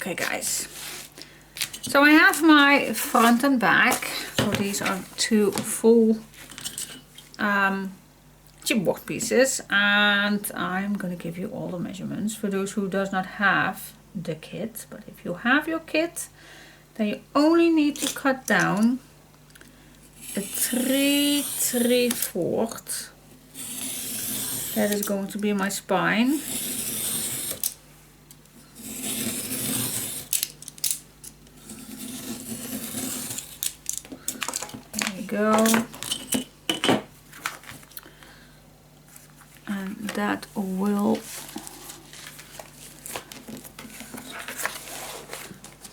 Okay guys, so I have my front and back. So these are two full chipboard pieces, and I'm going to give you all the measurements for those who does not have the kit. But if you have your kit, then you only need to cut down a 3/4. That is going to be my spine. There you go. And that will,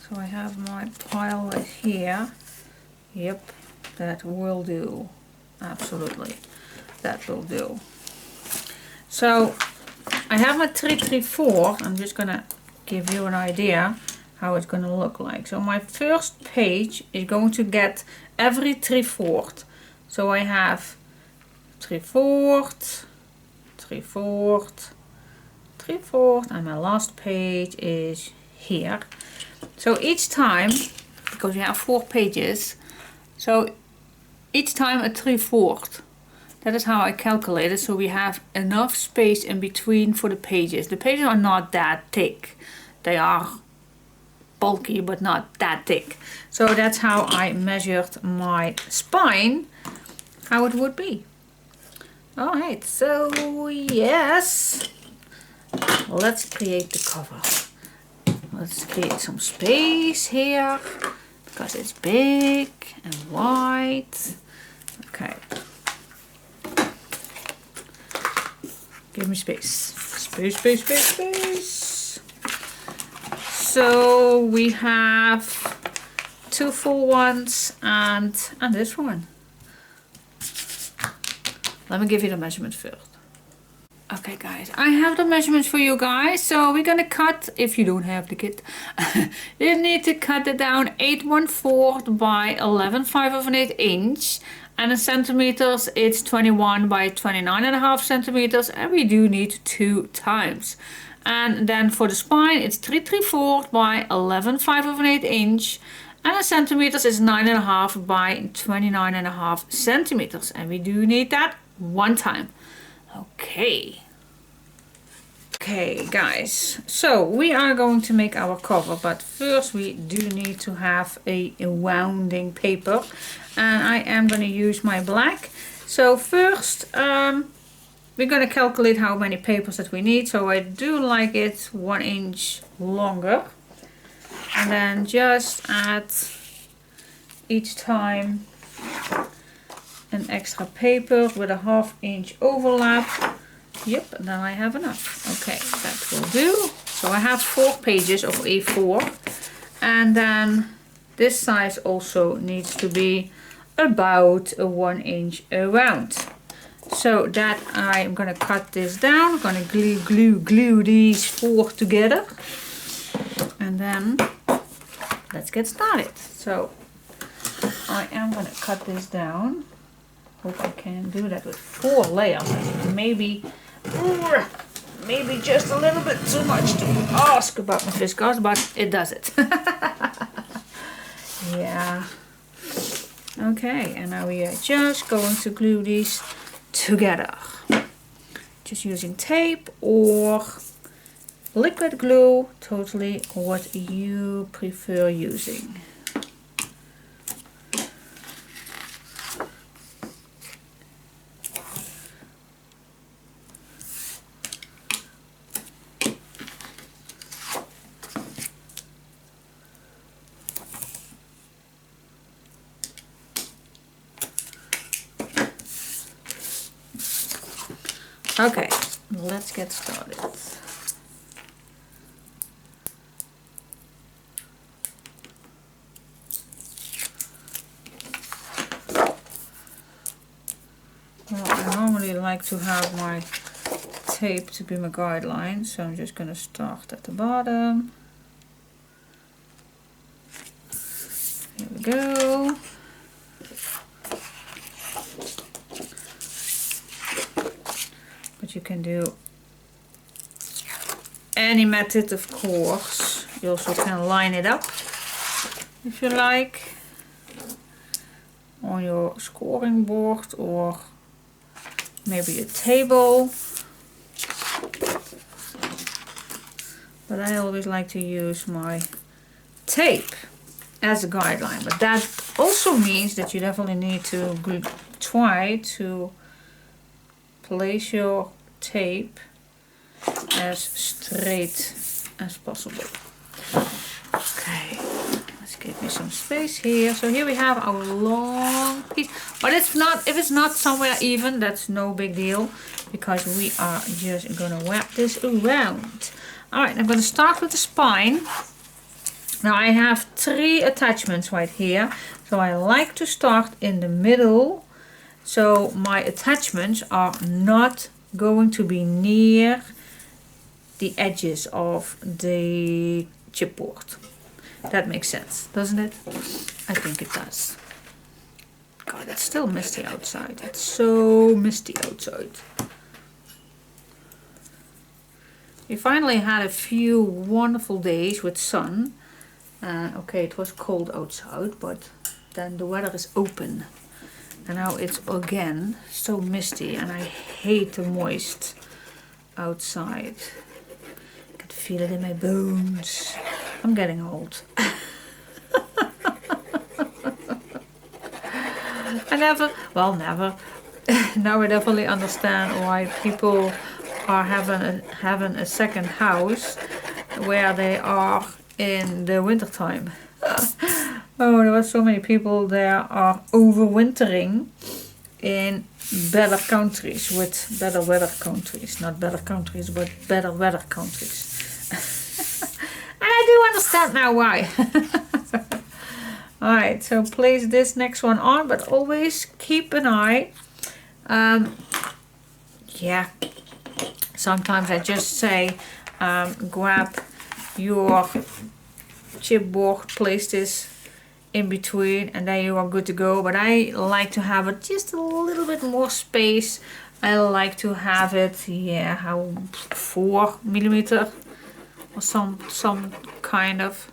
so I have my pile right here. Yep, that will do. Absolutely, that will do. So I have my 3/4. I'm just gonna give you an idea how it's gonna look like. So my first page is going to get every 3/4. So I have 3/4, 3/4, 3/4, and my last page is here. So each time, because we have 4 pages, so each time a 3/4. That is how I calculate it, so we have enough space in between for the pages. The pages are not that thick. They are bulky, but not that thick. So that's how I measured my spine, how it would be. Alright, so yes, let's create the cover. Let's create some space here, because it's big and wide. Okay. Give me space. Space, space, space, space. So we have 2 full ones and this one. Let me give you the measurements first. Okay guys, I have the measurements for you guys. So we're gonna cut, if you don't have the kit, you need to cut it down 8/1/4 by 11/5 inch. And in centimeters, it's 21 by 29.5 centimeters, and we do need 2 times. And then for the spine, it's 3/4 by 11/5 inch, and in centimeters, it's 9.5 by 29.5 centimeters, and we do need that 1 time. Okay. Okay, guys. So we are going to make our cover, but first we do need to have a wounding paper. And I am going to use my black. So first we're going to calculate how many papers that we need. So I do like it 1 inch longer. And then just add each time an extra paper with a 1/2 inch overlap. Yep, and then I have enough. Okay, that will do. So I have 4 pages of A4. And then this size also needs to be about 1 inch around. So that I'm gonna cut this down. I'm gonna glue these 4 together, and then let's get started. So I am gonna cut this down. Hope I can do that with 4 layers. Maybe just a little bit too much to ask about my fiskars, but it does it. Yeah. Okay, and now we are just going to glue these together. Just using tape or liquid glue, totally what you prefer using. Okay, let's get started. Well, I normally like to have my tape to be my guideline, so I'm just going to start at the bottom. Here we go. But you can do any method, of course. You also can line it up if you like on your scoring board or maybe a table. But I always like to use my tape as a guideline. But that also means that you definitely need to try to place your tape as straight as possible. Okay, let's give me some space here. So here we have our long piece. But it's not, if it's not somewhere even, that's no big deal, because we are just gonna wrap this around. Alright, I'm gonna start with the spine. Now I have 3 attachments right here, so I like to start in the middle, so my attachments are not going to be near the edges of the chipboard. That makes sense, doesn't it? I think it does. God, it's still misty outside. It's so misty outside. We finally had a few wonderful days with sun. Okay, it was cold outside, but then the weather is open. And now it's again so misty, and I hate the moist outside. I can feel it in my bones. I'm getting old. I never, well, never. Now I definitely understand why people are having a second house where they are in the winter time. Oh, there were so many people there are overwintering in better countries with better weather countries. Not better countries, but better weather countries. And I do understand now why. Alright, so place this next one on, but always keep an eye. Yeah, sometimes I just say grab your chipboard, place this in between, and then you are good to go. But I like to have it just a little bit more space. I like to have it, yeah, how 4 millimeter or some kind of.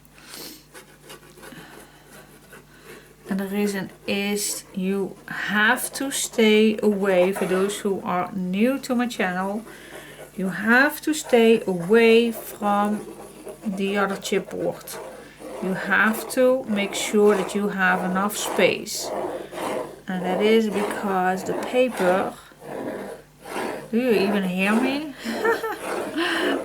And the reason is you have to stay away, for those who are new to my channel, you have to stay away from the other chipboard. You have to make sure that you have enough space. And that is because the paper, do you even hear me?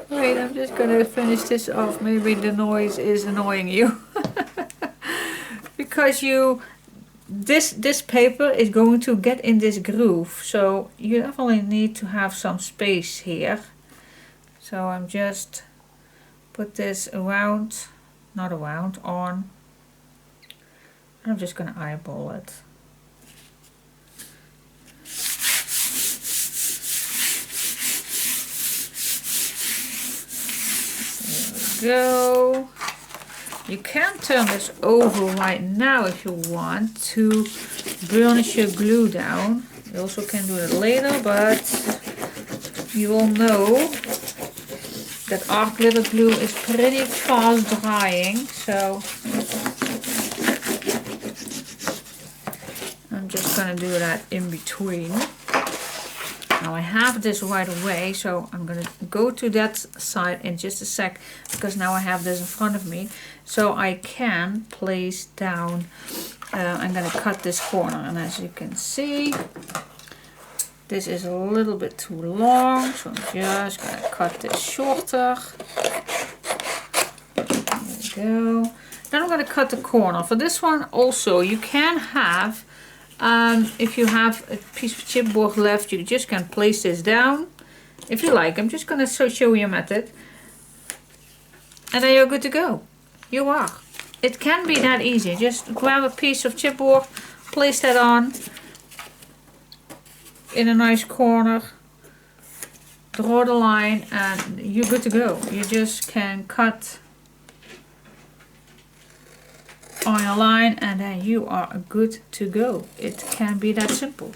Wait, I'm just gonna finish this off. Maybe the noise is annoying you. Because this paper is going to get in this groove, so you definitely need to have some space here. So I'm just put this around, not around, on. I'm just gonna eyeball it. There we go. You can turn this over right now if you want to burnish your glue down. You also can do it later, but you all know that art glitter glue is pretty fast drying, so I'm just gonna do that in between. Now I have this right away, so I'm gonna go to that side in just a sec, because now I have this in front of me, so I can place down. I'm gonna cut this corner, and as you can see, this is a little bit too long, so I'm just gonna cut this shorter. There we go. Then I'm gonna cut the corner. For this one also, you can have, if you have a piece of chipboard left, you just can place this down if you like. I'm just gonna show you a method, and then you're good to go. You are. It can be that easy. Just grab a piece of chipboard, place that on in a nice corner, draw the line, and you're good to go. You just can cut on your line, and then you are good to go. It can be that simple.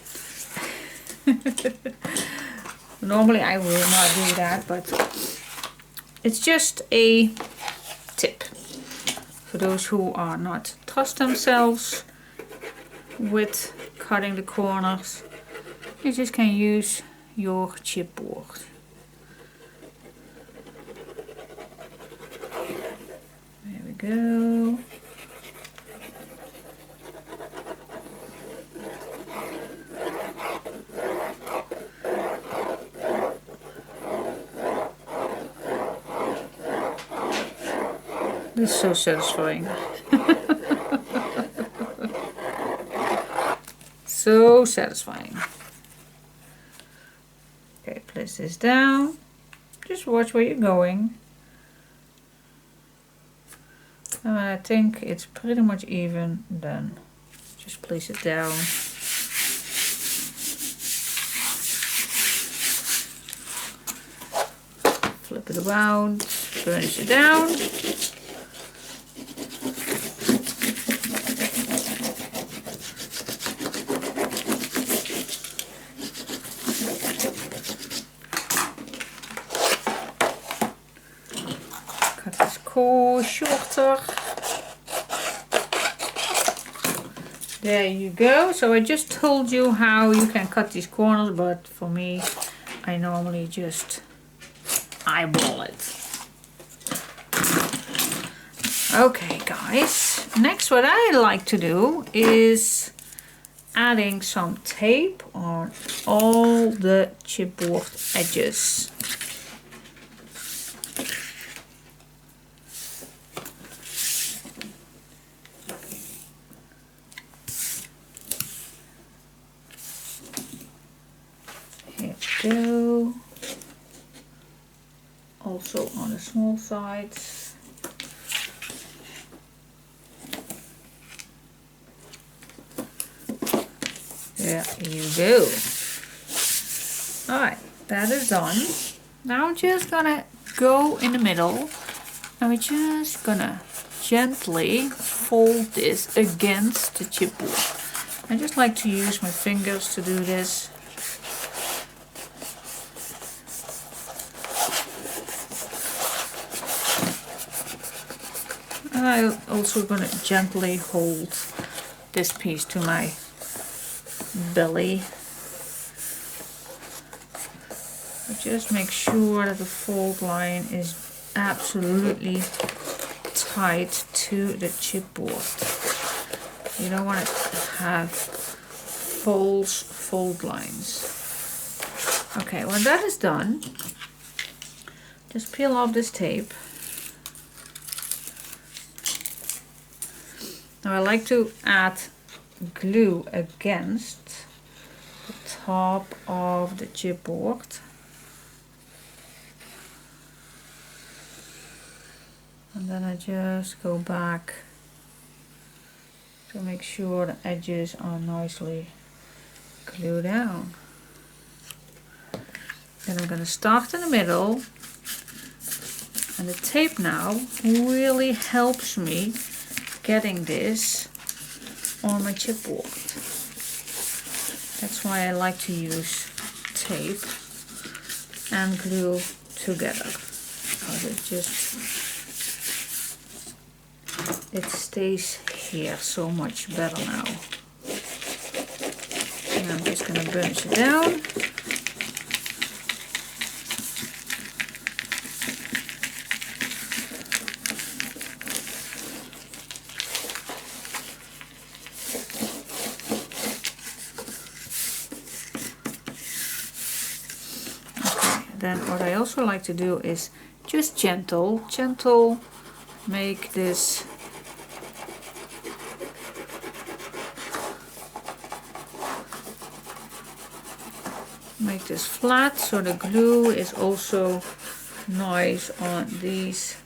Normally I will not do that, but it's just a tip for those who are not trust themselves with cutting the corners. You just can use your chipboard. There we go. This is so satisfying. So satisfying. Okay, place this down. Just watch where you're going. And when I think it's pretty much even, then just place it down. Flip it around, burnish it down. Cut this core shorter. There you go. So I just told you how you can cut these corners, but for me, I normally just eyeball it. Okay guys, next what I like to do is adding some tape on all the chipboard edges. Here we go. Also on the small sides. There you go. Alright, that is done. Now I'm just gonna go in the middle and we're just gonna gently fold this against the chipboard. I just like to use my fingers to do this. And I'm also going to gently hold this piece to my belly. But just make sure that the fold line is absolutely tight to the chipboard. You don't want to have false fold lines. Okay, when that is done, just peel off this tape. Now I like to add glue against the top of the chipboard. And then I just go back to make sure the edges are nicely glued down. Then I'm going to start in the middle. And the tape now really helps me getting this on my chipboard. That's why I like to use tape and glue together, because it stays here so much better now. And I'm just going to burnish it down. Then what I also like to do is just gentle make this flat, so the glue is also nice on these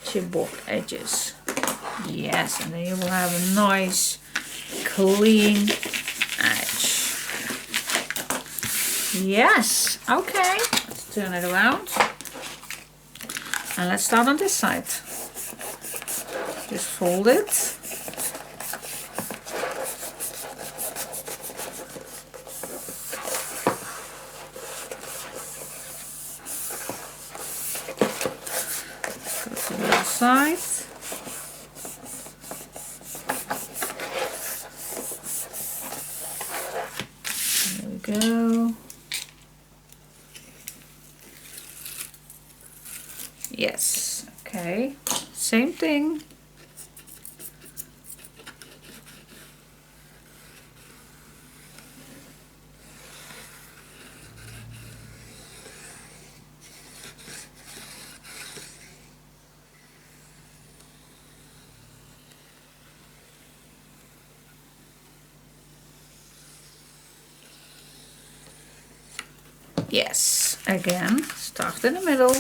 chipboard edges. Yes, and then you will have a nice clean edge. Yes, okay, let's turn it around and let's start on this side. Just fold it. side. There we go. Yes, okay, same thing. Yes, again, start in the middle.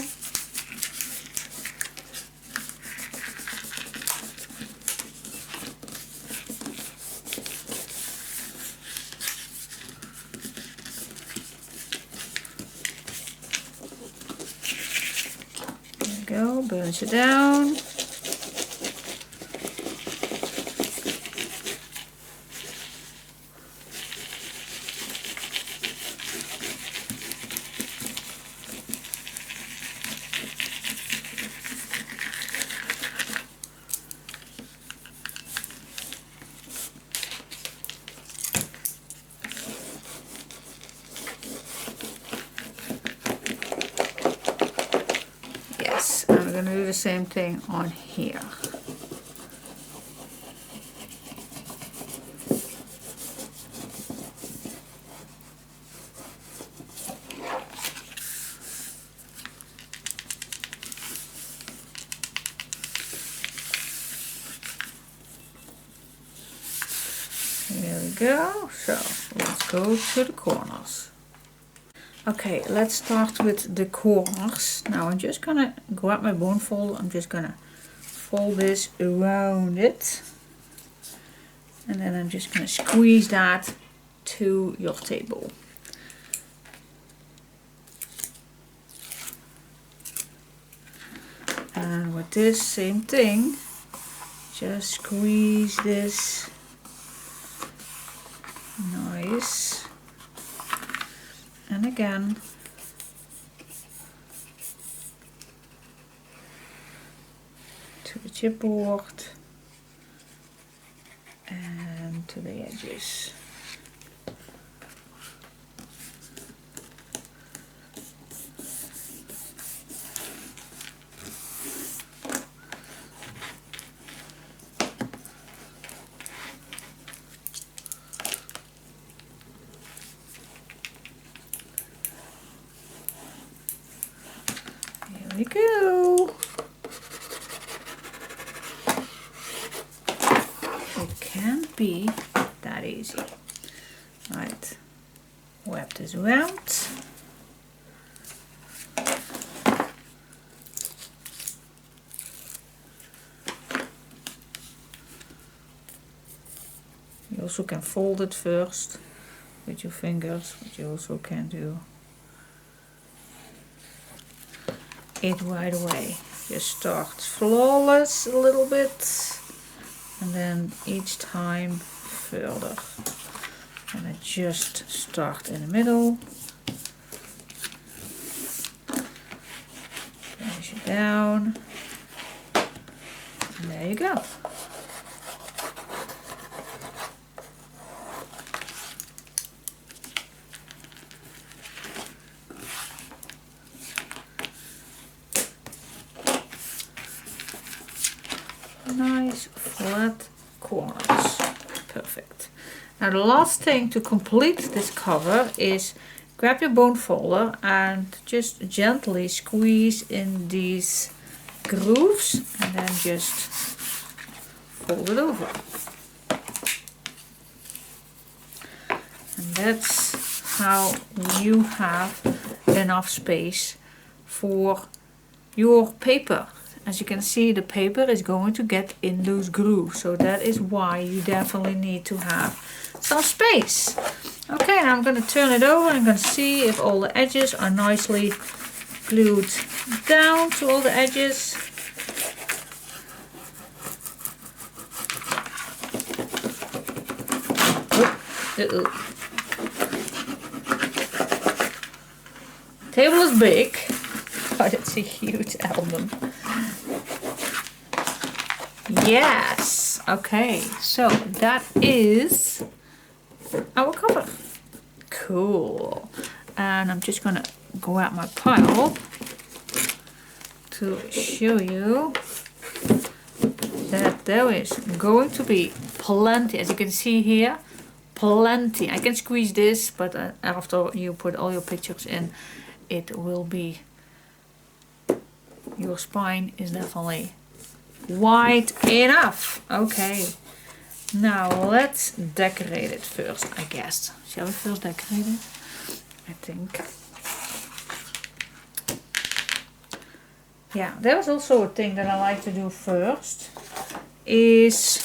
There we go, burnish it down. I'm going to do the same thing on here. There we go. So let's go to the corners. Okay, let's start with the corners. Now I'm just gonna grab my bone folder. I'm just gonna fold this around it. And then I'm just gonna squeeze that to your table. And with this, same thing. Just squeeze this nice. And again, to the chipboard and to the edges. There we go. It can't be that easy. Right, wrap this around. You also can fold it first with your fingers, which you also can do it right away. Just start flawless a little bit and then each time further. And I just start in the middle, finish it down, and there you go. Nice flat corners. Perfect. Now the last thing to complete this cover is grab your bone folder and just gently squeeze in these grooves and then just fold it over. And that's how you have enough space for your paper. As you can see, the paper is going to get in those grooves, so that is why you definitely need to have some space. Okay, now I'm going to turn it over and I'm going to see if all the edges are nicely glued down to all the edges. Table is big, but it's a huge album. Yes. Okay, so that is our cover. Cool. And I'm just gonna grab my pile to show you that there is going to be plenty, as you can see here, plenty. I can squeeze this, but after you put all your pictures in, it will be, your spine is definitely wide enough. Okay, now let's decorate it first, I guess. Shall we first decorate it? I think. Yeah, there's also a thing that I like to do first, is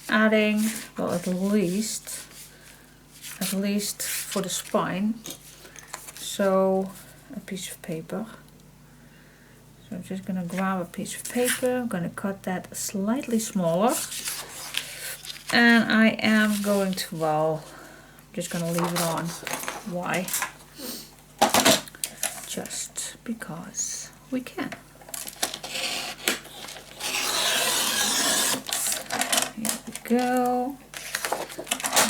adding, well, at least for the spine, so a piece of paper. So I'm just gonna grab a piece of paper, I'm gonna cut that slightly smaller, and I am going to, well, I'm just gonna leave it on. Why? Just because we can. Here we go.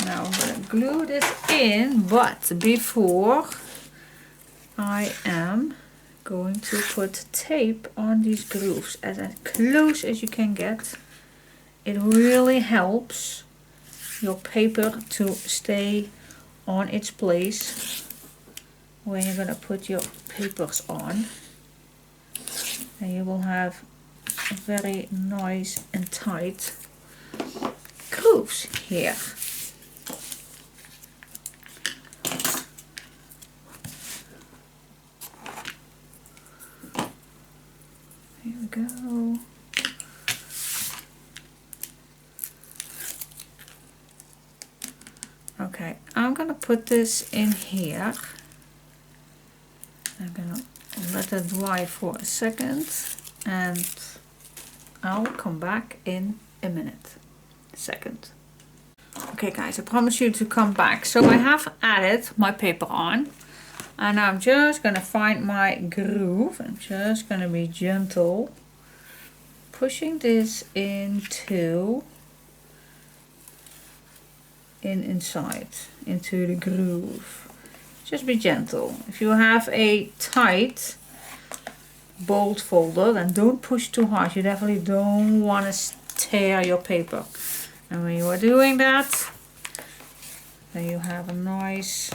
Now I'm gonna glue this in, but before I am going to put tape on these grooves as close as you can get. It really helps your paper to stay on its place when you're gonna put your papers on, and you will have very nice and tight grooves here. Here we go. Okay, I'm gonna put this in here. I'm gonna let it dry for a second, and I'll come back in a minute. Second. Okay guys, I promise you to come back. So I have added my paper on, and I'm just gonna find my groove. I'm just gonna be gentle, pushing this into inside into the groove. Just be gentle. If you have a tight bold folder, then don't push too hard. You definitely don't want to tear your paper. And when you are doing that, then you have a nice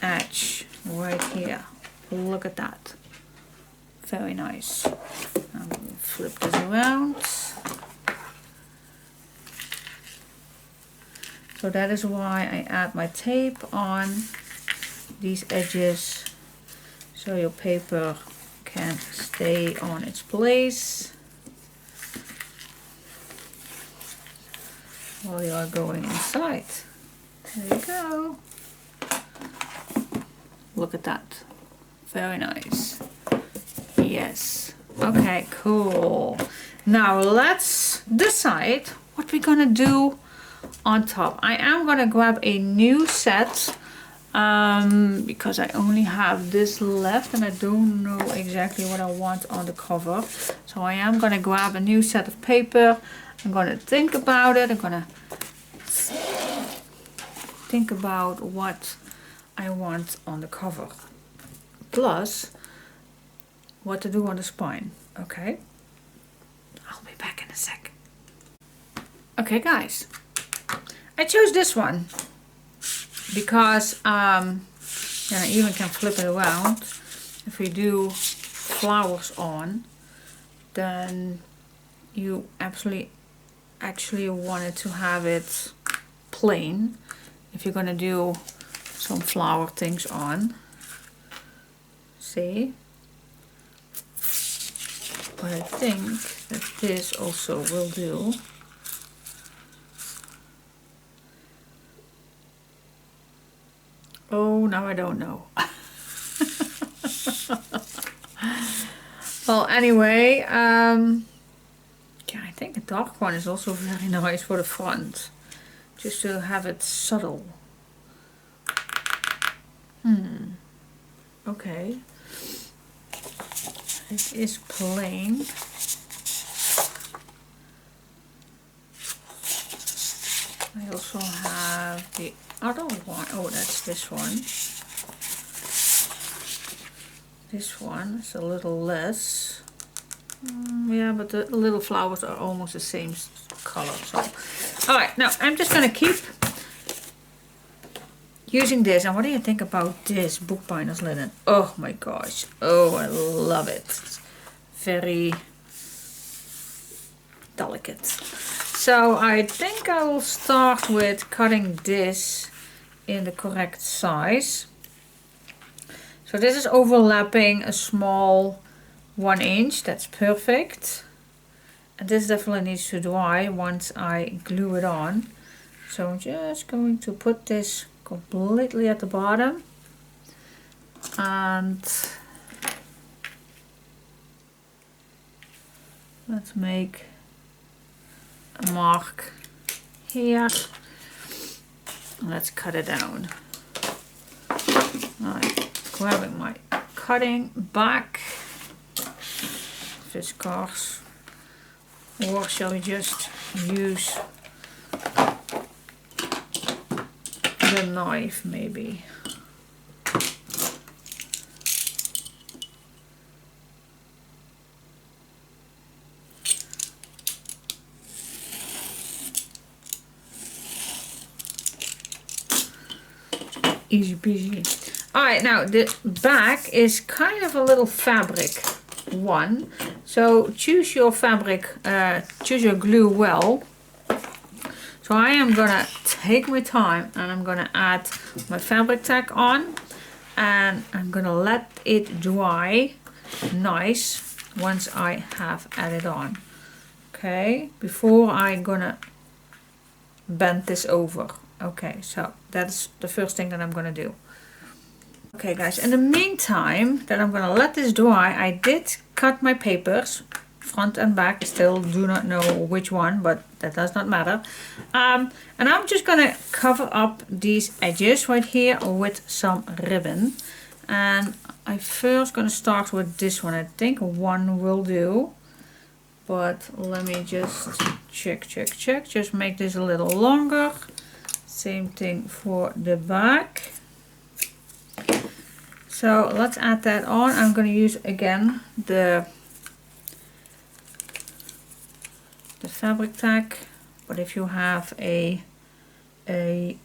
edge right here. Look at that. Very nice. I'm going to flip this around. So that is why I add my tape on these edges, so your paper can stay on its place while you are going inside. There you go. Look at that. Very nice. Yes. Okay, cool. Now let's decide what we're gonna do on top. I am gonna grab a new set because I only have this left and I don't know exactly what I want on the cover. So I am gonna grab a new set of paper. I'm gonna think about it. I'm gonna think about what I want on the cover, plus what to do on the spine. Okay, I'll be back in a sec. Okay guys, I chose this one because then I even can flip it around. If we do flowers on, then you actually wanted to have it plain. If you're gonna do some flower things on, see? But I think that this also will do. Oh, now I don't know. Well, anyway, yeah, I think a dark one is also very nice for the front, just to have it subtle. Okay. it is plain. I also have the other one. Oh, that's this one. This one is a little less. Yeah, but the little flowers are almost the same color. So, alright, now I'm just gonna keep using this. And what do you think about this bookbinder's linen? Oh my gosh. Oh, I love it. It's very delicate. So I think I will start with cutting this in the correct size. So this is overlapping a small 1 inch. That's perfect. And this definitely needs to dry once I glue it on. So I'm just going to put this completely at the bottom. And let's make a mark here. Let's cut it down. Alright. Grabbing my cutting back, fiskars, or shall we just use the knife maybe? Easy peasy. Alright, now the back is kind of a little fabric one. So choose your fabric, choose your glue well. So I am gonna take my time and I'm gonna add my fabric tack on. And I'm gonna let it dry nice once I have added on. Okay, before I'm gonna bend this over. Okay, so that's the first thing that I'm gonna do. Okay guys, in the meantime that I'm gonna let this dry, I did cut my papers, front and back. I still do not know which one, but that does not matter. And I'm just gonna cover up these edges right here with some ribbon. And I'm first gonna start with this one. I think one will do. But let me just check. Just make this a little longer. Same thing for the back. So let's add that on. I'm going to use again the fabric tack, but if you have a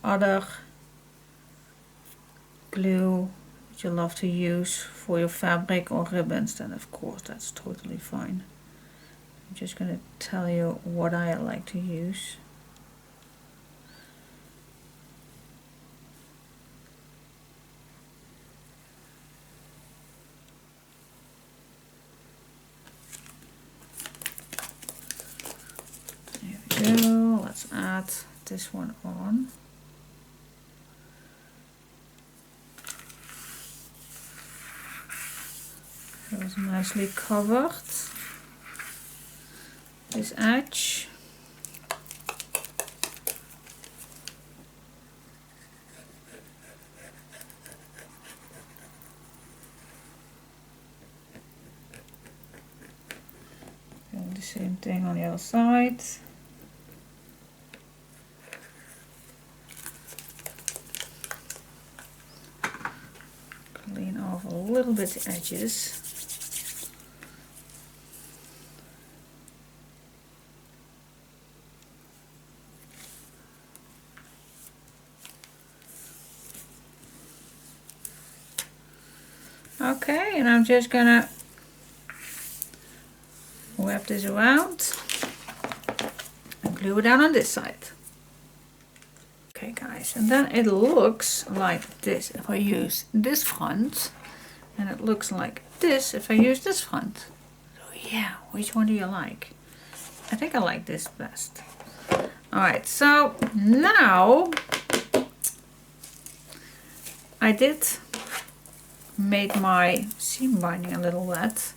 other glue that you love to use for your fabric or ribbons, then of course that's totally fine. I'm just going to tell you what I like to use. Let's add this one on. So it's nicely covered, this edge. And the same thing on the other side. Clean off a little bit the edges. Okay, and I'm just gonna wrap this around and glue it down on this side. Okay guys, and then it looks like this if I use this front, and it looks like this if I use this front. So yeah, which one do you like? I think I like this best. Alright, so now I did made my seam binding a little wet,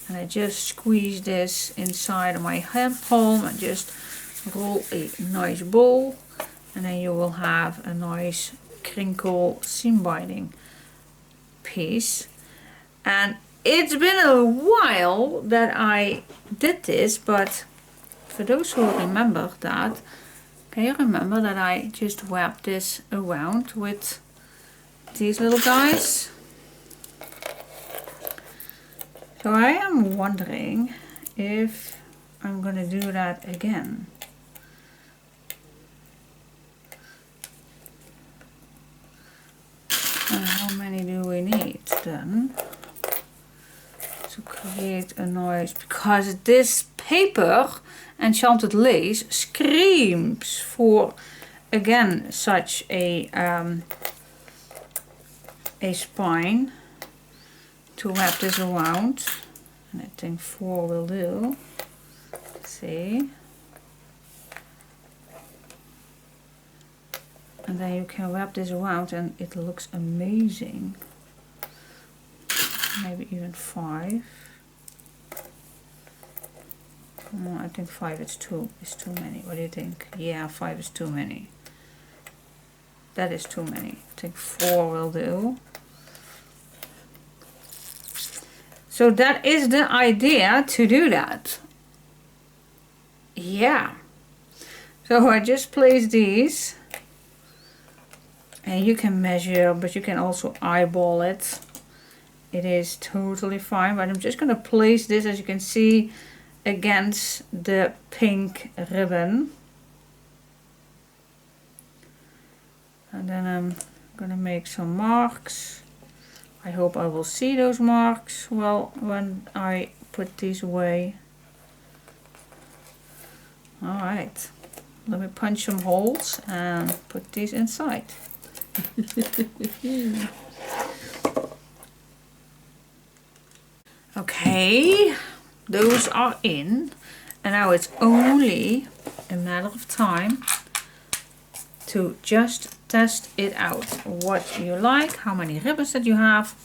and I just squeeze this inside of my hand palm and just roll a nice ball, and then you will have a nice crinkle seam binding piece. And It's been a while that I did this, but for those who remember that, can you remember that I just wrapped this around with these little guys? So I am wondering if I'm gonna do that again. And how many do we need then to create a noise? Because this paper, Enchanted Lace, screams for, again, such a spine to wrap this around. And I think 4 will do. See? And then you can wrap this around and it looks amazing. Maybe even 5. No, I think 5 is too many. What do you think? Yeah, 5 is too many. That is too many. I think 4 will do. So that is the idea, to do that. Yeah. So I just place these. And you can measure, but you can also eyeball it. It is totally fine, but I'm just going to place this, as you can see, against the pink ribbon. And then I'm going to make some marks. I hope I will see those marks well when I put these away. Alright, let me punch some holes and put these inside. Okay, those are in, and now it's only a matter of time to just test it out, what you like, how many ribbons that you have.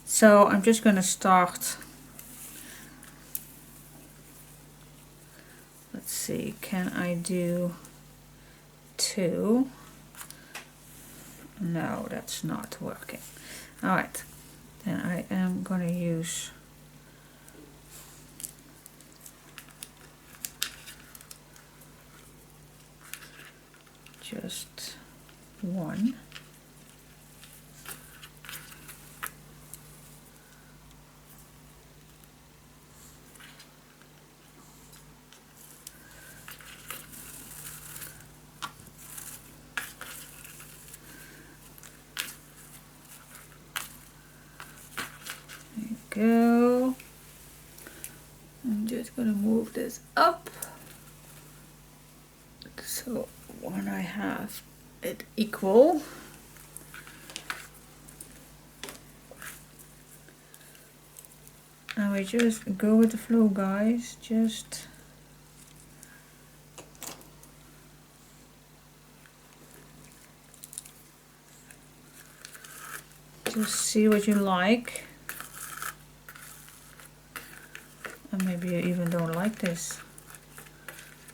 So I'm just going to start. Let's see, can I do 2? No, that's not working. Alright, then I am going to use just 1. Go. I'm just gonna move this up so when I have it equal, and we just go with the flow, guys. Just see what you like. And maybe you even don't like this.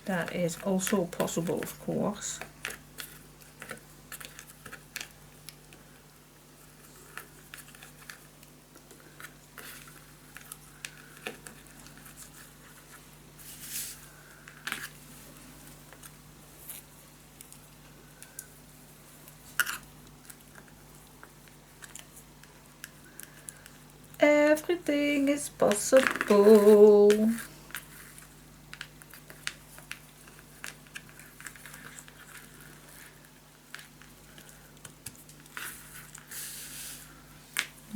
That is also possible, of course. Everything is possible.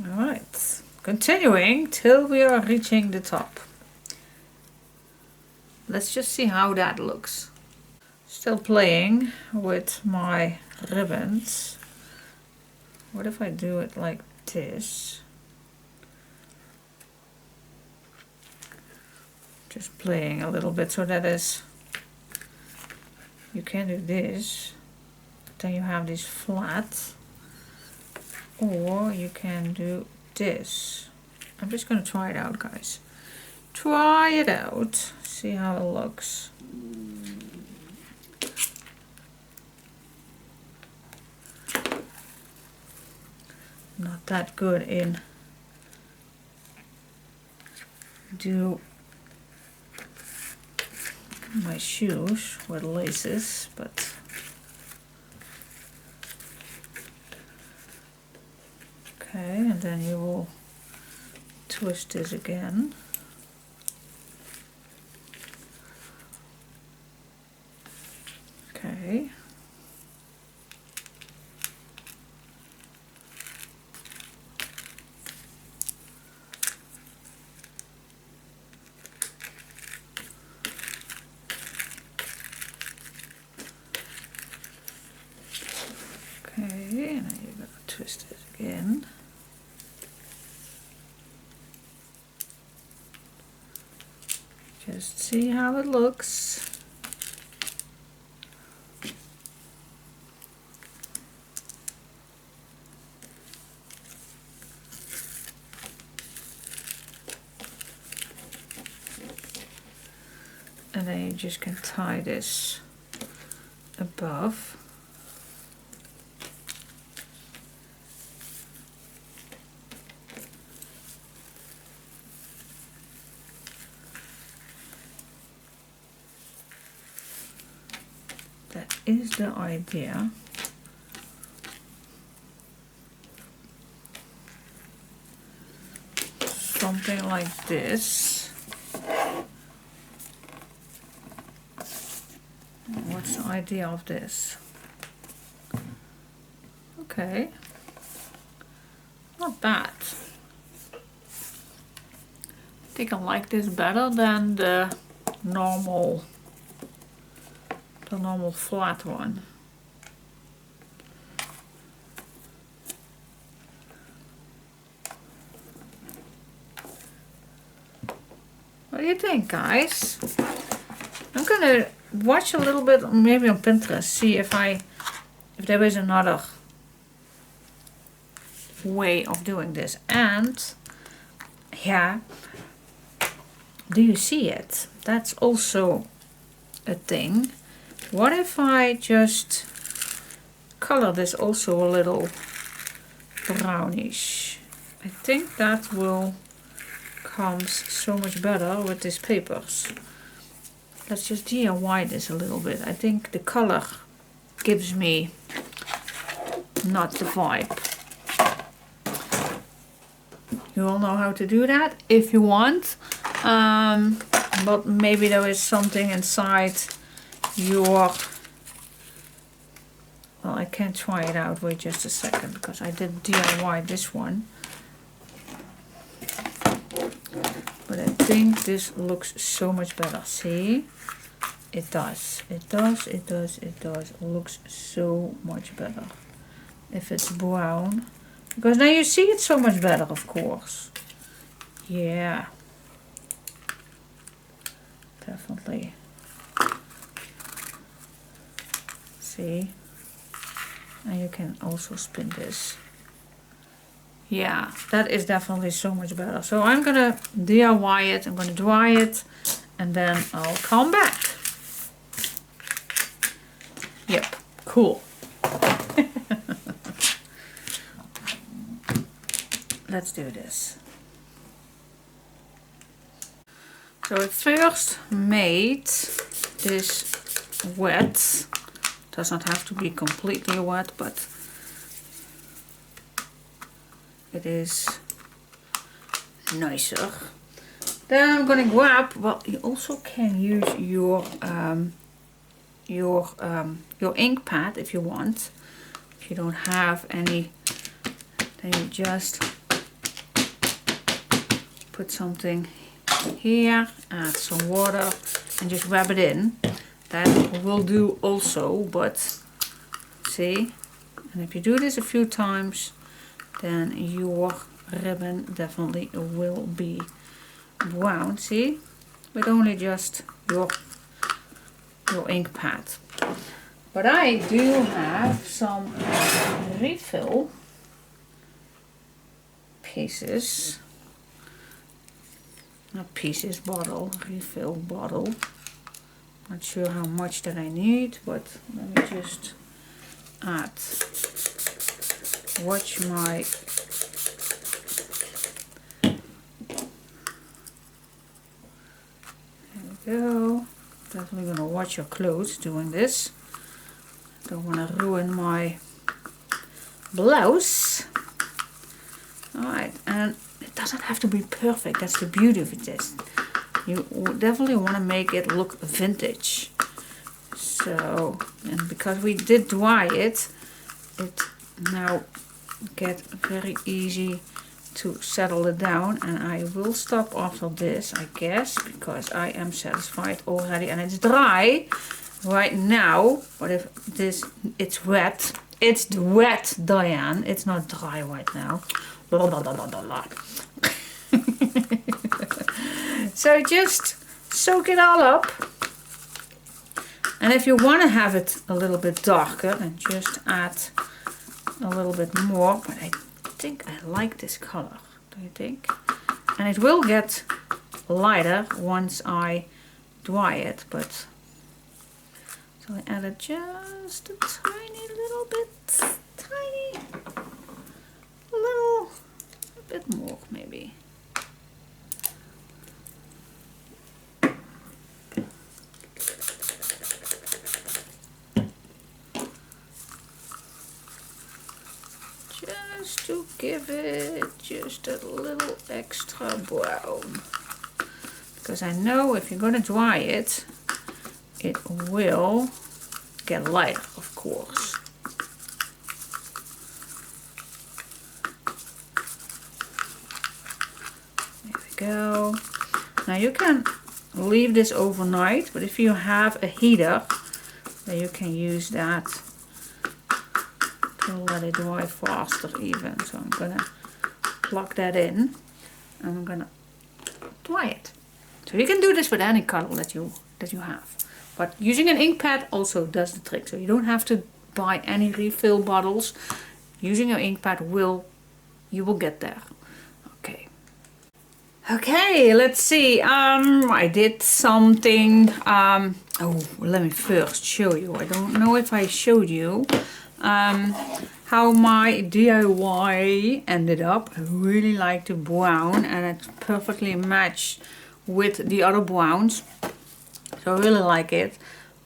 Alright, continuing till we are reaching the top. Let's just see how that looks. Still playing with my ribbons. What if I do it like this? Just playing a little bit, so that is, you can do this, then you have these flat, or you can do this. I'm just going to try it out, guys. Try it out, see how it looks. Not that good in do my shoes with laces, but okay, and then you will twist this again. Okay. Okay, and then you're going to twist it again. Just see how it looks. And then you just can tie this above. That is the idea. Something like this. What's the idea of this? Okay, not bad. I think I like this better than the normal flat one. What do you think, guys? I'm gonna watch a little bit, maybe on Pinterest, see if there is another way of doing this. And yeah, do you see it? That's also a thing. What if I just color this also a little brownish? I think that will come so much better with these papers. Let's just DIY this a little bit. I think the color gives me not the vibe. You all know how to do that if you want. But maybe there is something inside your... Well, I can try it out. Wait just a second, because I did DIY this one. But I think this looks so much better. See? It does. It does. It does. It does. It looks so much better if it's brown. Because now you see it so much better, of course. Yeah. Definitely. See? And you can also spin this. Yeah, that is definitely so much better. So I'm gonna DIY it, I'm gonna dry it, and then I'll come back. Yep, cool. Let's do this. So I first made this wet. Does not have to be completely wet, but it is nicer. Then I'm gonna grab, well, you also can use your ink pad if you want. If you don't have any, then you just put something here, add some water, and just rub it in. That will do also, but see, and if you do this a few times, then your ribbon definitely will be brown. See, with only just your ink pad. But I do have some refill pieces, not pieces, bottle, refill bottle. Not sure how much that I need, but let me just add. Watch my go. Definitely gonna watch your clothes doing this. Don't want to ruin my blouse. Alright, and it doesn't have to be perfect. That's the beauty of this. You definitely want to make it look vintage. So, and because we did dry it, it now get very easy to settle it down. And I will stop after this, I guess, because I am satisfied already and it's dry right now. But if this, it's wet. It's wet, Diane. It's not dry right now. Blah, blah, blah, blah, blah. So just soak it all up. And if you want to have it a little bit darker, then just add a little bit more. But I think I like this color. Do you think? And it will get lighter once I dry it. But so I added just a tiny little bit. Tiny. A bit more maybe. Just to give it just a little extra brown. Because I know if you're going to dry it, it will get lighter, of course. There we go. Now you can leave this overnight, but if you have a heater, then you can use that to let it dry faster even. So I'm gonna plug that in and I'm gonna dry it. So you can do this with any color that you have. But using an ink pad also does the trick. So you don't have to buy any refill bottles. Using your ink pad you will get there. Okay. Okay, let's see. I did something. Oh, let me first show you. I don't know if I showed you how my DIY ended up. I really like the brown and it's perfectly matched with the other browns. So I really like it.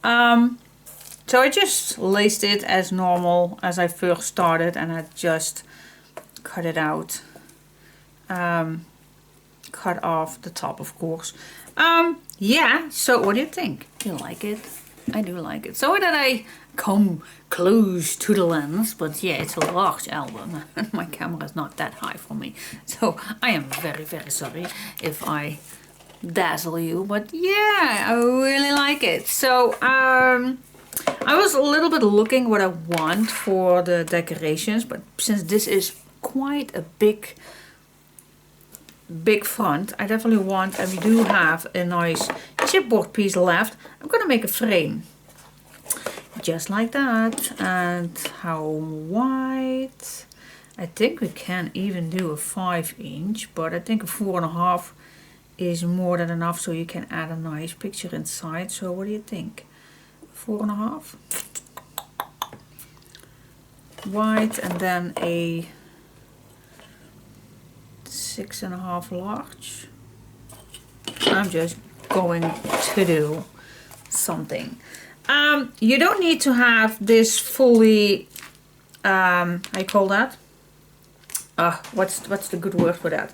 So I just laced it as normal as I first started and I just cut it out. Cut off the top, of course. Yeah, so what do you think? You like it? I do like it. Sorry that I come close to the lens, but yeah, it's a large album and my camera is not that high for me. So I am very, very sorry if I dazzle you, but yeah, I really like it. So I was a little bit looking what I want for the decorations, but since this is quite a big font, I definitely want, and we do have a nice chipboard piece left, I'm gonna make a frame just like that. And how wide? I think we can even do a 5-inch, but I think a 4.5 is more than enough, so you can add a nice picture inside. So what do you think? 4.5 wide and then a 6.5 large. I'm just going to do something. You don't need to have this fully, I call that? What's the good word for that?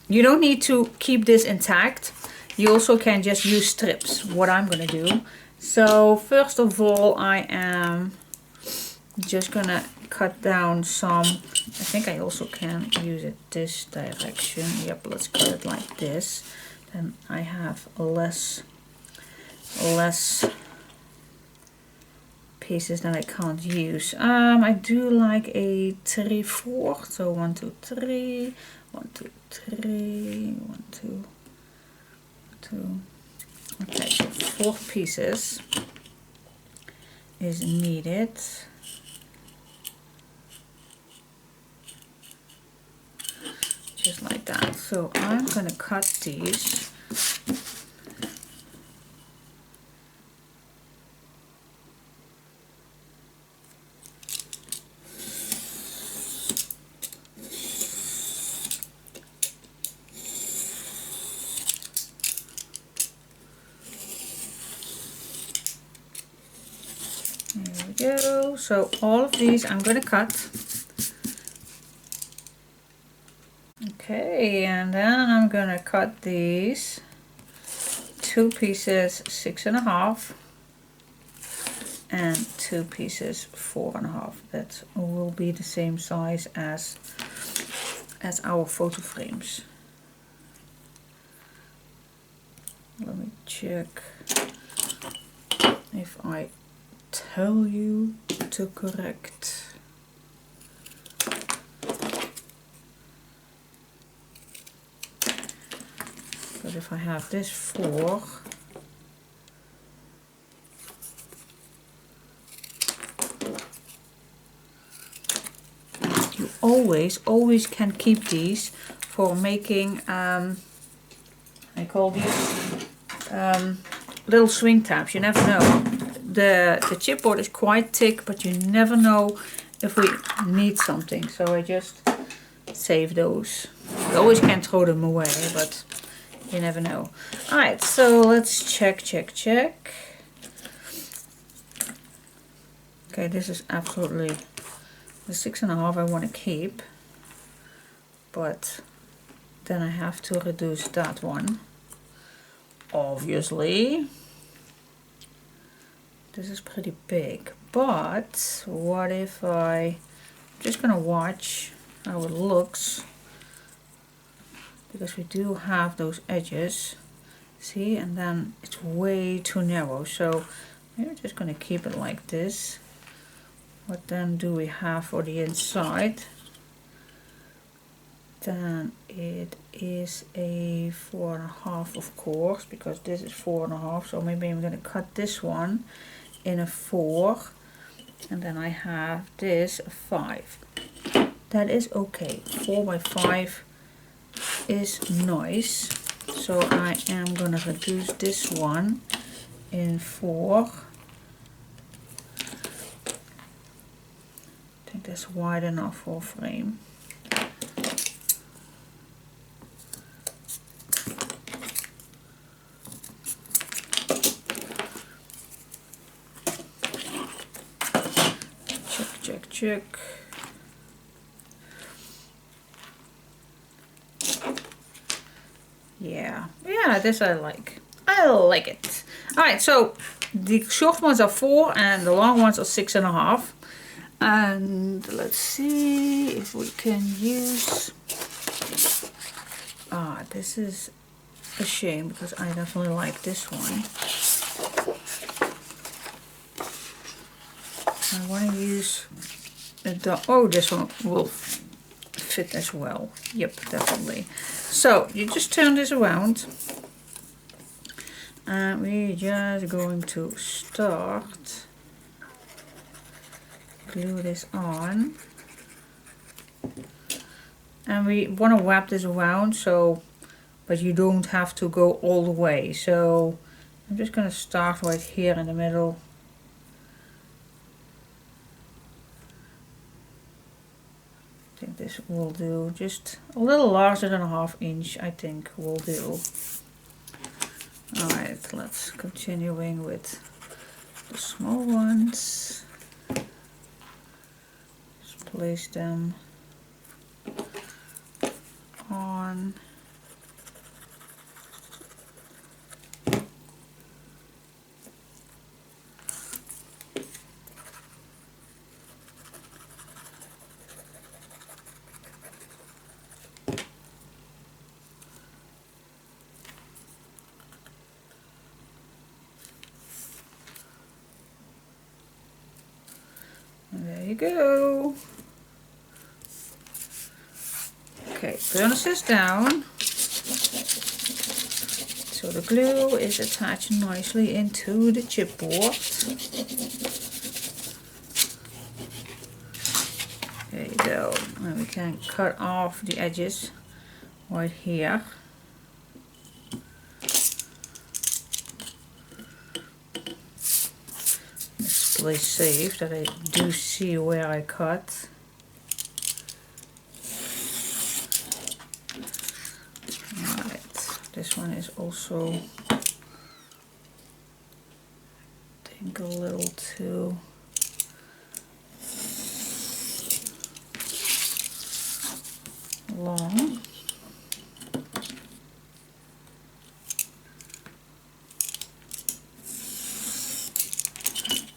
You don't need to keep this intact. You also can just use strips, what I'm gonna do. So first of all, I am just gonna cut down some. I think I also can use it this direction. Yep, let's cut it like this. Then I have less pieces that I can't use. I do like a 3/4. So 1, 2, 3, 1, 2, 3, 1, 2, 2. Okay, so 4 pieces is needed. Just like that. So I'm gonna cut these. go. So all of these I'm going to cut. Okay, and then I'm going to cut these 2 pieces 6.5 and 2 pieces 4.5. That will be the same size as our photo frames. Let me check if I tell you the correct. But if I have this 4, you always can keep these for making I call these little swing tabs. You never know. The chipboard is quite thick, but you never know if we need something. So I just save those. You always can throw them away, but you never know. Alright, so let's check. Okay, this is absolutely the 6.5 I want to keep, but then I have to reduce that one. Obviously, this is pretty big, but what if I'm just gonna watch how it looks, because we do have those edges, see, and then it's way too narrow, so we're just gonna keep it like this. What then do we have for the inside? Then it is a 4.5, of course, because this is 4.5, so maybe I'm going to cut this one in a 4, and then I have this a 5. That is okay. 4 by 5 is nice, so I am going to reduce this one in 4. I think that's wide enough for a frame. Check. Yeah, this I like. I like it. Alright, so the short ones are 4 and the long ones are 6.5. And let's see if we can use... this is a shame because I definitely like this one. I want to use this one will fit as well. Yep, definitely. So you just turn this around and we're just going to start glue this on, and we want to wrap this around, so but you don't have to go all the way. So I'm just going to start right here in the middle. I think this will do. Just a little larger than a 1/2 inch, I think will do. Alright, let's continuing with the small ones. Just place them on. There you go. Okay, burnish this down. So the glue is attached nicely into the chipboard. There you go. And we can cut off the edges right here. Play safe that I do see where I cut. Alright, this one is also, I think, a little too long.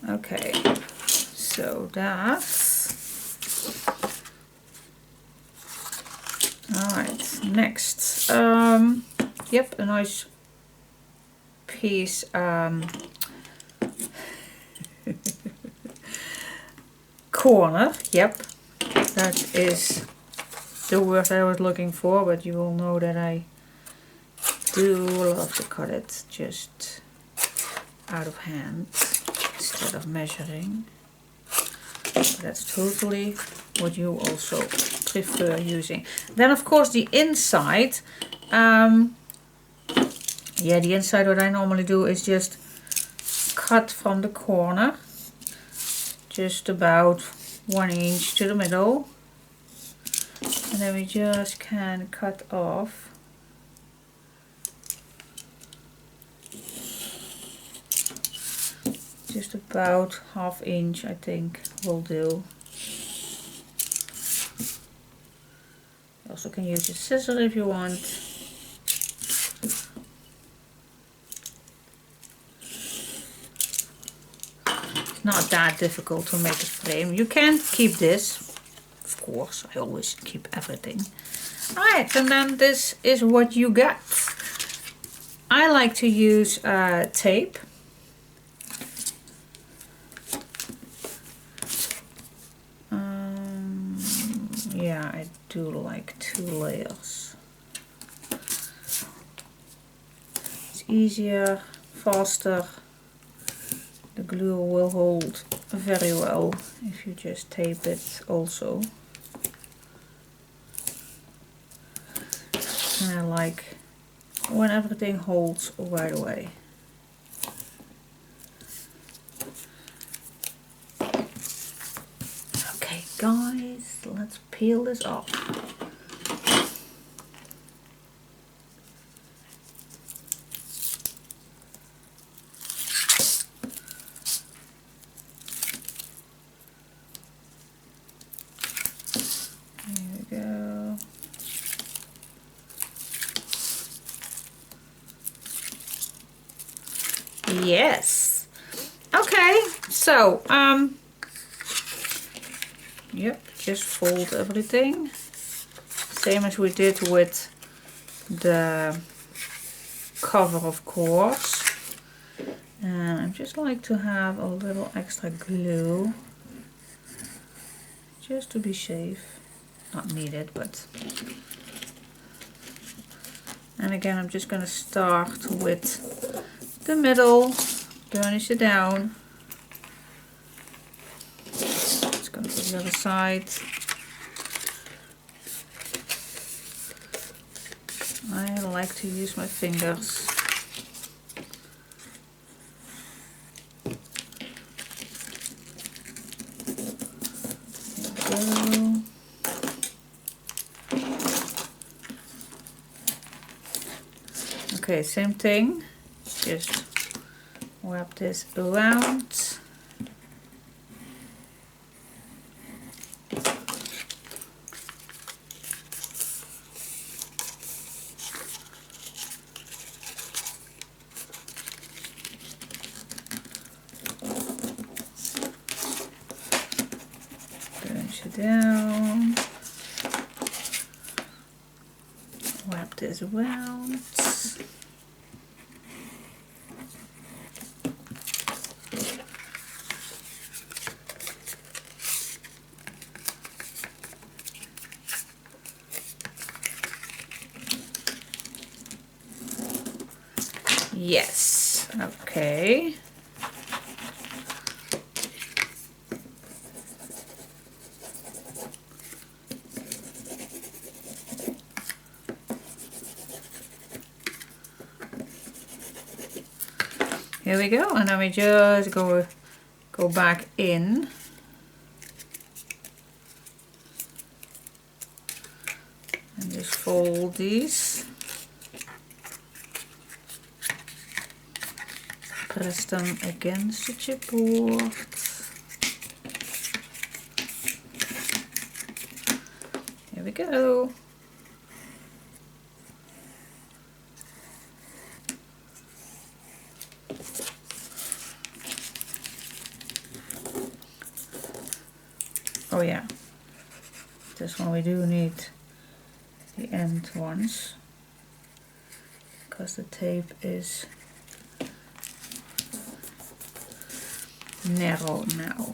Okay, so that's all right. Next, yep, a nice piece. Corner, yep, that is the word I was looking for, but you will know that I do love to cut it just out of hand instead of measuring. But that's totally what you also prefer using. Then of course the inside, yeah, the inside what I normally do is just cut from the corner just about 1 inch to the middle, and then we just can cut off just about 1/2 inch, I think will do. You also can use a scissor if you want. Not that difficult to make a frame. You can keep this, of course, I always keep everything. Alright, and then this is what you get. I like to use tape. Yeah, I do like 2 layers. It's easier, faster. The glue will hold very well if you just tape it also. And I like when everything holds right away. Okay guys, let's peel this off. Yes. Okay, so yep, just fold everything. Same as we did with the cover, of course. And I just like to have a little extra glue just to be safe. Not needed, but. And again, I'm just going to start with the middle, burnish it down. Just go to the other side. I like to use my fingers. There we go. Okay, same thing. Just wrap this around. Burnish it down. Wrap this around. Yes, okay. Here we go, and then we just go back in. And just fold these. Press them against the chipboard. Here we go. Oh yeah, this one we do need the end ones, because the tape is narrow now.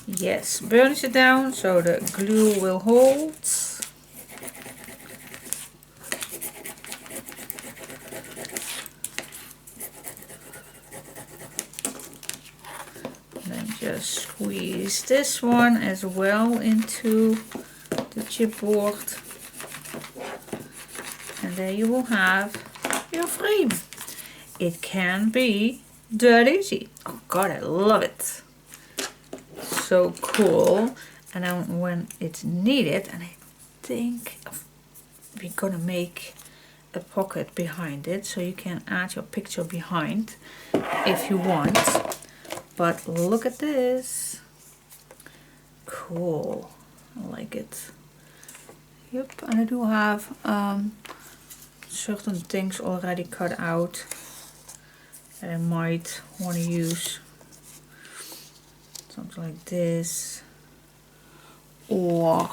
Yes, burnish it down so the glue will hold. Then just squeeze this one as well into the chipboard. And there you will have your frame. It can be that easy. Oh god, I love it. So cool. And then when it's needed, and I think we're gonna make a pocket behind it, so you can add your picture behind if you want. But look at this. Cool. I like it. Yep, and I do have certain things already cut out that I might want to use. Something like this, or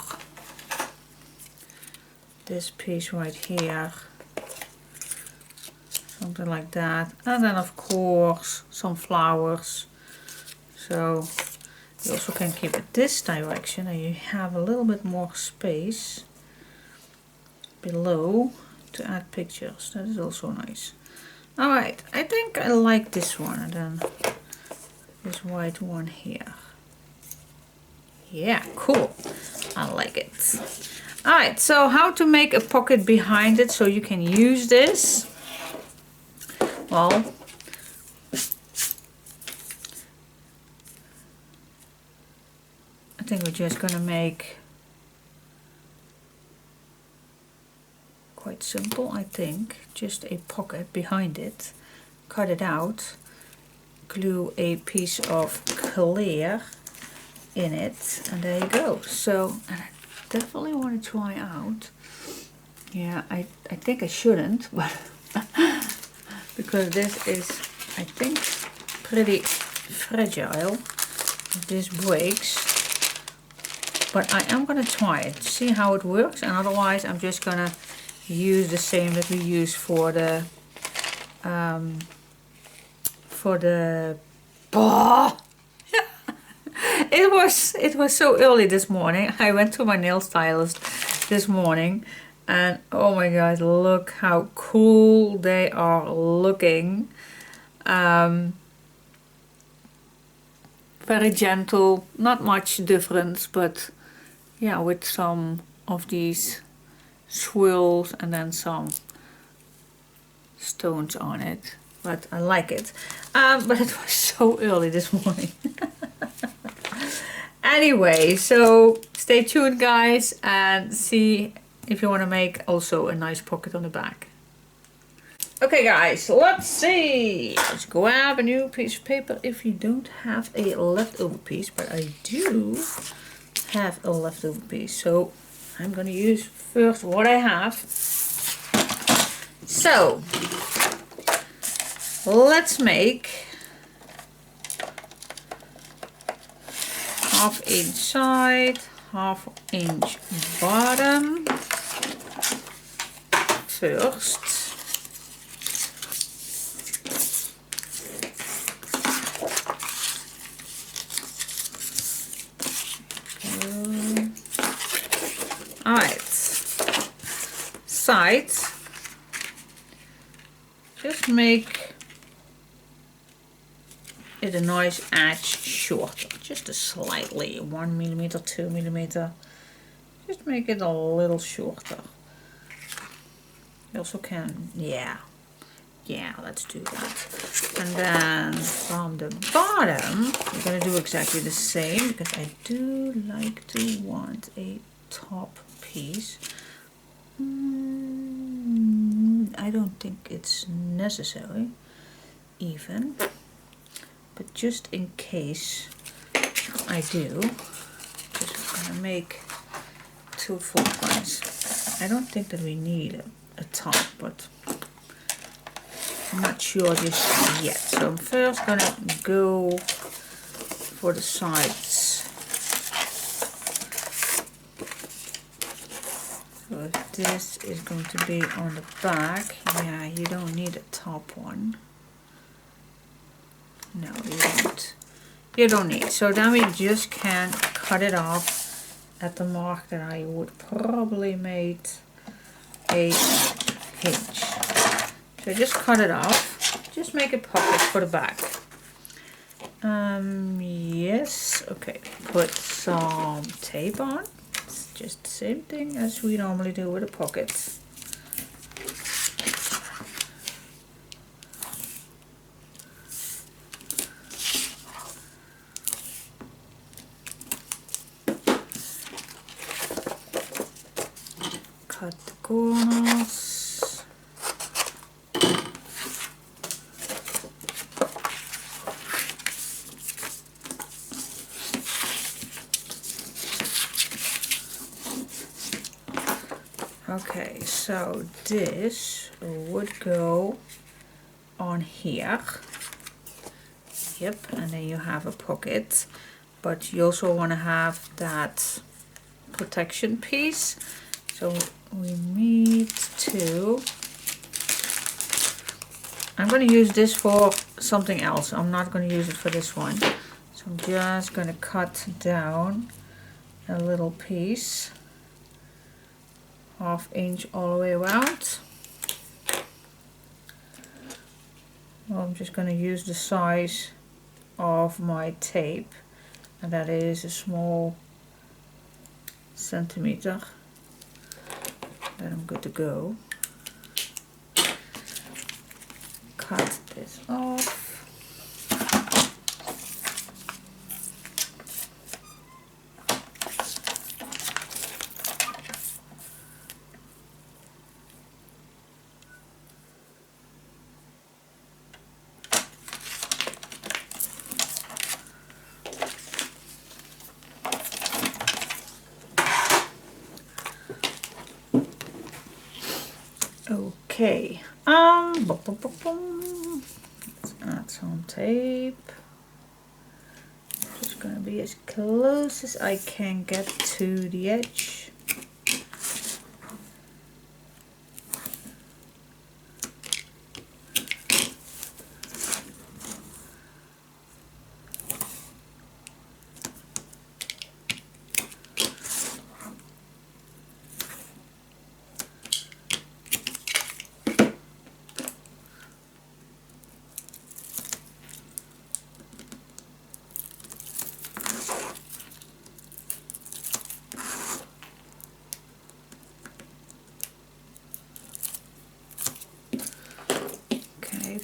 this piece right here, something like that. And then of course some flowers, so you also can keep it this direction and you have a little bit more space below to add pictures. That is also nice. Alright, I think I like this one, and then this white one here. Yeah, cool. I like it. Alright, so how to make a pocket behind it so you can use this? Well, I think we're just gonna make quite simple, I think. Just a pocket behind it. Cut it out. Glue a piece of clear in it, and there you go. So, and I definitely want to try out. Yeah, I think I shouldn't, but because this is, I think, pretty fragile. If this breaks, but I am gonna try it, see how it works, and otherwise I'm just gonna use the same that we use for the it was so early this morning. I went to my nail stylist this morning, and oh my god, look how cool they are looking. Very gentle, not much difference, but yeah, with some of these swirls and then some stones on it. But I like it. But it was so early this morning. Anyway, so stay tuned guys, and see if you want to make also a nice pocket on the back. Okay guys, let's see. Let's grab a new piece of paper if you don't have a leftover piece, but I do have a leftover piece. So I'm going to use first what I have. So let's make 1/2 inch side, 1/2 inch bottom first. Alright, sides, just make it a nice edge shorter, just a slightly 1 millimeter, 2 millimeter, just make it a little shorter. You also can, yeah, let's do that. And then from the bottom, we're gonna do exactly the same, because I do like to want a top piece. I don't think it's necessary even, but just in case I do, just gonna make 2 full points. I don't think that we need a top, but I'm not sure just yet. So I'm first gonna go for the sides. So if this is going to be on the back, yeah, you don't need a top one. No, you don't. You don't need. So then we just can cut it off at the mark that I would probably make a hinge. So just cut it off. Just make a pocket for the back. Yes. Okay. Put some tape on. It's just the same thing as we normally do with a pocket. Cut the corners. Okay, so this would go on here. Yep, and then you have a pocket, but you also want to have that protection piece. So we need to, I'm going to use this for something else. I'm not going to use it for this one. So I'm just going to cut down a little piece, 1/2 inch all the way around. Well, I'm just going to use the size of my tape, and that is a small centimeter. Then I'm good to go. Cut this off. Okay, let's add some tape. Just gonna be as close as I can get to the edge.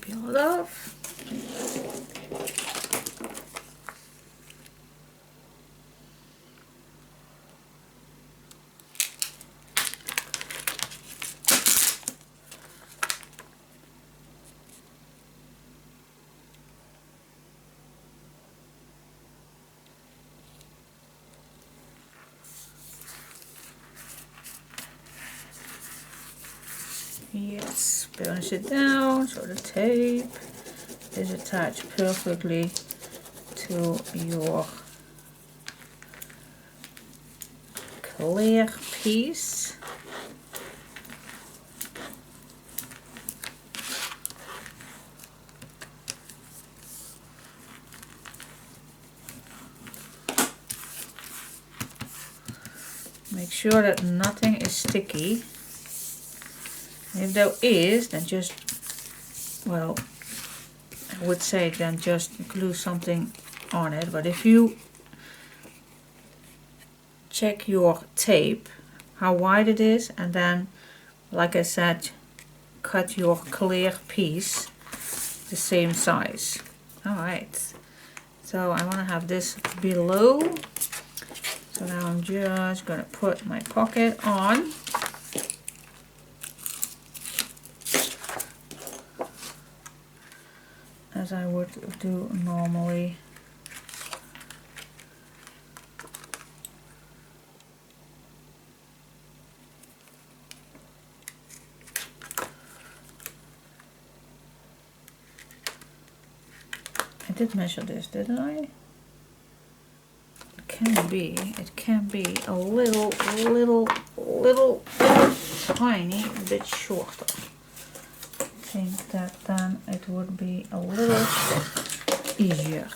Peel it off. Yes, balance it down so the tape is attached perfectly to your clear piece. Make sure that nothing is sticky. If there is, then just, well, I would say then just glue something on it. But if you check your tape, how wide it is, and then, like I said, cut your clear piece the same size. Alright, so I want to have this below. So now I'm just going to put my pocket on. As I would do normally. did measure this, didn't I? It can be a little tiny bit shorter. I think that then it would be a little easier.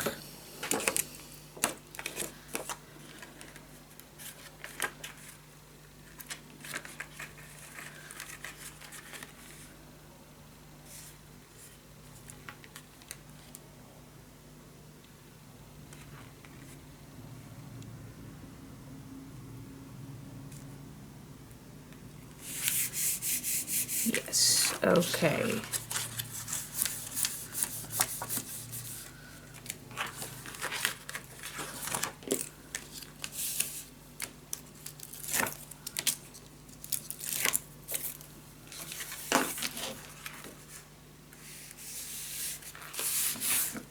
Yes, okay.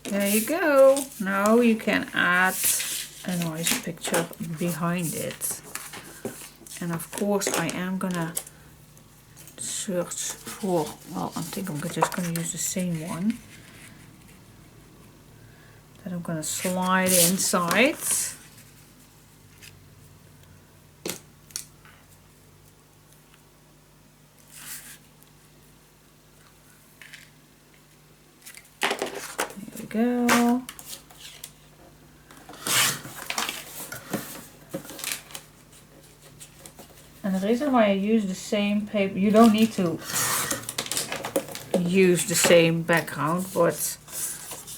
There you go. Now you can add a nice picture behind it. And of course I am gonna search for, well, I think I'm just gonna use the same one that I'm gonna slide inside. There we go. And the reason why I use the same paper, you don't need to use the same background, but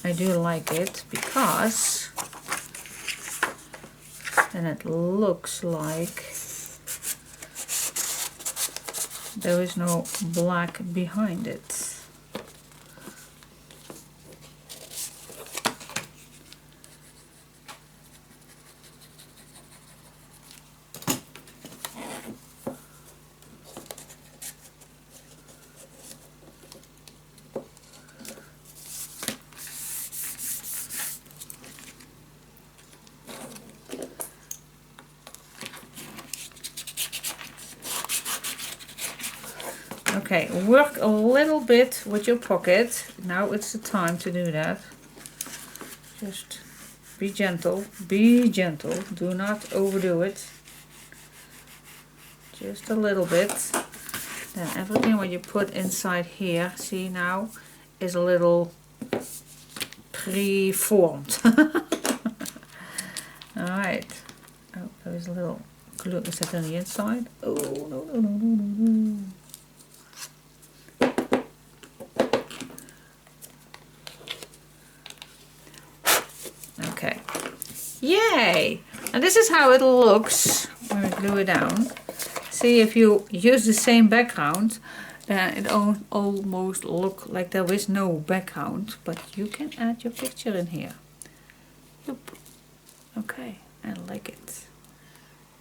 I do like it because then it looks like there is no black behind it. Okay, work a little bit with your pocket. Now it's the time to do that. Just be gentle, do not overdo it. Just a little bit. Then everything what you put inside here, see now, is a little pre-formed. Alright. Oh, there is a little glue. Is that on the inside? Oh, no. Okay. Yay! And this is how it looks when we glue it down. See, if you use the same background, it almost look like there is no background, but you can add your picture in here. Yep. Okay, I like it.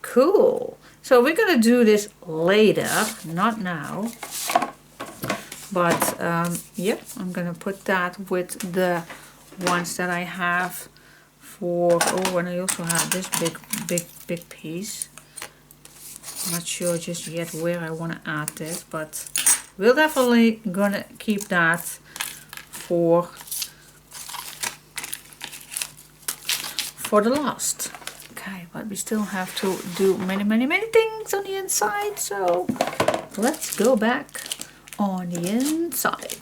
Cool. So we're gonna do this later, not now. But yeah, I'm gonna put that with the ones that I have for, oh, and I also have this big piece. I'm not sure just yet where I want to add this, but we're definitely gonna keep that for the last. Okay, but we still have to do many things on the inside, so let's go back on the inside.